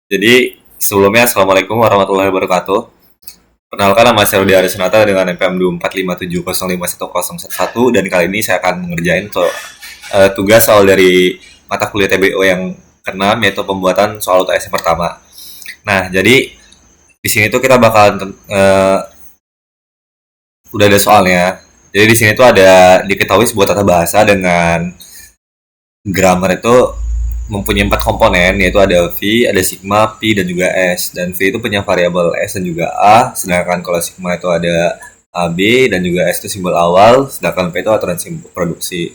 Jadi sebelumnya Assalamualaikum warahmatullahi wabarakatuh. Perkenalkan nama saya Rudi Arisunata dengan NPM 245705111 dan kali ini saya akan mengerjain tugas soal dari mata kuliah TBO yang keenam yaitu pembuatan soal UTS yang pertama. Nah, jadi di sini tuh kita bakalan udah ada soalnya. Jadi di sini tuh ada diketahui sebuah tata bahasa dengan grammar itu mempunyai empat komponen yaitu ada V, ada sigma, P, dan juga S. Dan V itu punya variabel S dan juga A, sedangkan kalau sigma itu ada A, B, dan juga S itu simbol awal, sedangkan P itu aturan simbol produksi.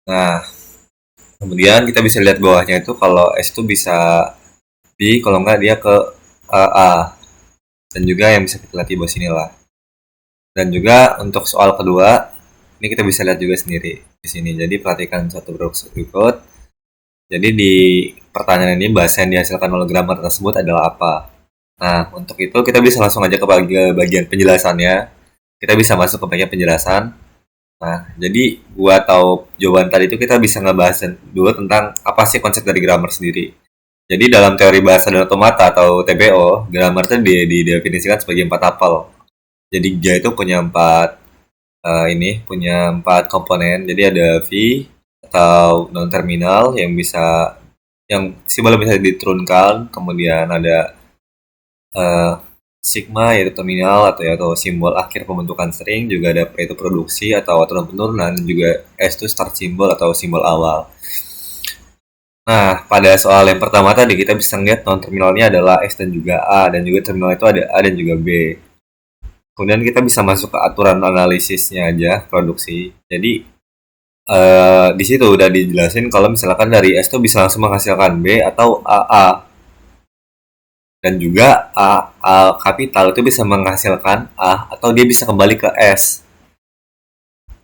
Nah, kemudian kita bisa lihat bawahnya itu kalau S itu bisa B, kalau enggak dia ke A. Dan juga yang bisa kita lihat di bawah sini lah. Dan juga untuk soal kedua, ini kita bisa lihat juga sendiri di sini. Jadi perhatikan satu berikut. Jadi di pertanyaan ini bahasa yang dihasilkan oleh grammar tersebut adalah apa? Nah, untuk itu kita bisa langsung aja ke bagian penjelasannya. Kita bisa masuk ke bagian penjelasan. Nah, jadi buat tahu jawaban tadi itu kita bisa ngebahas dulu tentang apa sih konsep dari grammar sendiri. Jadi dalam teori bahasa dan otomata atau TBO, grammar itu didefinisikan sebagai empat tapel. Jadi dia itu punya punya empat komponen. Jadi ada V atau non terminal yang simbolnya bisa diturunkan, kemudian ada eh, sigma yaitu terminal atau simbol akhir pembentukan string, juga ada P itu produksi atau aturan penurunan, dan juga S itu start symbol atau simbol awal. Nah, pada soal yang pertama tadi kita bisa lihat non terminalnya adalah S dan juga A, dan juga terminal itu ada A dan juga B. Kemudian kita bisa masuk ke aturan analisisnya aja produksi. Jadi di situ udah dijelasin kalau misalkan dari S tuh bisa langsung menghasilkan B atau AA, dan juga A kapital itu bisa menghasilkan A atau dia bisa kembali ke S.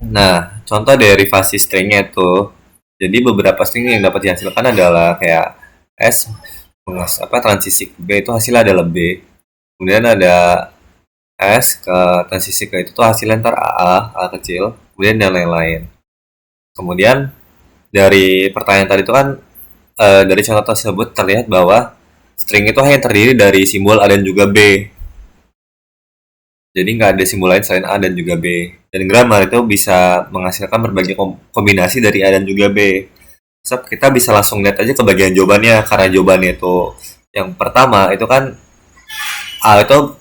Nah, contoh derivasi stringnya itu, jadi beberapa string yang dapat dihasilkan adalah kayak S transisi ke B itu hasilnya adalah B. Kemudian ada S ke transisi ke itu tuh hasilnya ntar A kecil, kemudian dan lain-lain. Kemudian dari pertanyaan tadi itu kan dari contoh tersebut terlihat bahwa string itu hanya terdiri dari simbol A dan juga B. Jadi nggak ada simbol lain selain A dan juga B. Dan grammar itu bisa menghasilkan berbagai kombinasi dari A dan juga B. So, kita bisa langsung lihat aja ke bagian jawabannya, karena jawabannya itu yang pertama itu kan A itu,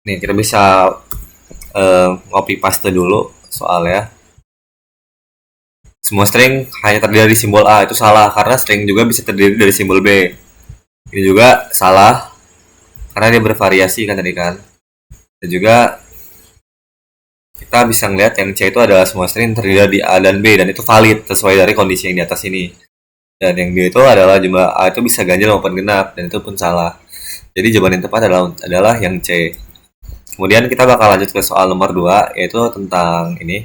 nih kita bisa copy paste dulu soalnya. Semua string hanya terdiri dari simbol A, itu salah karena string juga bisa terdiri dari simbol B. Ini juga salah karena dia bervariasi kan tadi kan. Dan juga kita bisa melihat yang C itu adalah semua string terdiri dari A dan B, dan itu valid sesuai dari kondisi yang di atas ini. Dan yang B itu adalah jumlah A itu bisa ganjil maupun genap, dan itu pun salah. Jadi jawaban yang tepat adalah yang C. Kemudian kita bakal lanjut ke soal nomor 2, yaitu tentang ini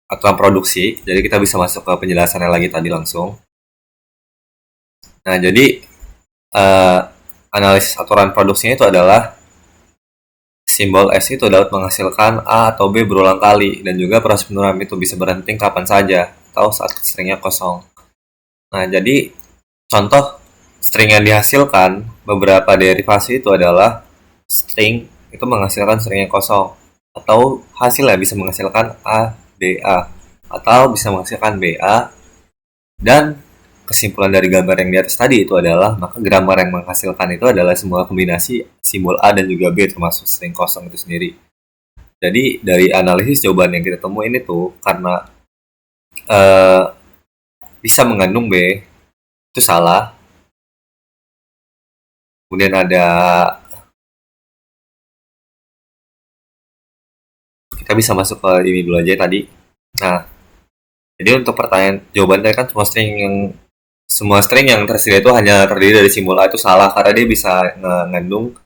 aturan produksi. Jadi kita bisa masuk ke penjelasannya lagi tadi langsung. Nah, jadi analisis aturan produksinya itu adalah simbol S itu dapat menghasilkan A atau B berulang kali, dan juga proses penurunan itu bisa berhenti kapan saja atau saat stringnya kosong. Nah, jadi contoh string yang dihasilkan beberapa derivasi itu adalah string itu menghasilkan string yang kosong, atau hasilnya bisa menghasilkan A, B, A, atau bisa menghasilkan B, A. Dan kesimpulan dari gambar yang di atas tadi itu adalah, maka grammar yang menghasilkan itu adalah semua kombinasi simbol A dan juga B termasuk string kosong itu sendiri. Jadi dari analisis jawaban yang kita temuin itu, karena eh, bisa mengandung B, itu salah. Kemudian kita bisa masuk ke ini dulu aja tadi. Nah, jadi untuk pertanyaan jawaban tadi kan semua string yang tersedia itu hanya terdiri dari simbol A, itu salah karena dia bisa mengandung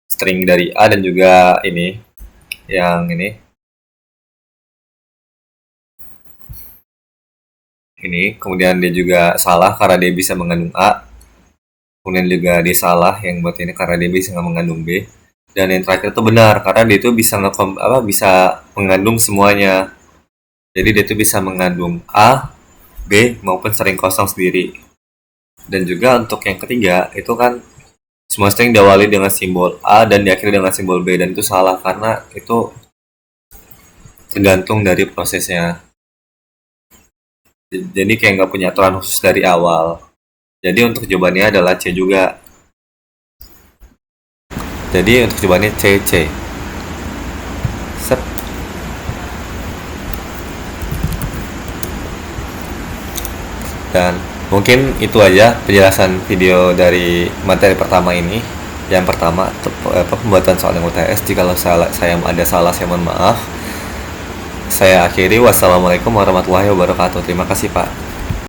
string dari A dan juga ini kemudian dia juga salah karena dia bisa mengandung A, kemudian juga dia salah yang buat ini karena dia bisa mengandung B, dan yang terakhir itu benar karena dia itu bisa mengandung semuanya. Jadi dia itu bisa mengandung A, B maupun string kosong sendiri. Dan juga untuk yang ketiga, itu kan semua string diawali dengan simbol A dan diakhiri dengan simbol B, dan itu salah karena itu tergantung dari prosesnya. Jadi kayak nggak punya aturan khusus dari awal. Jadi untuk jawabannya adalah C juga. Jadi untuk jawabannya C. Sep. Dan mungkin itu aja penjelasan video dari materi pertama ini. Yang pertama, pembuatan soal yang UTS. Jika saya ada salah, saya mohon maaf. Saya akhiri. Wassalamualaikum warahmatullahi wabarakatuh. Terima kasih, Pak.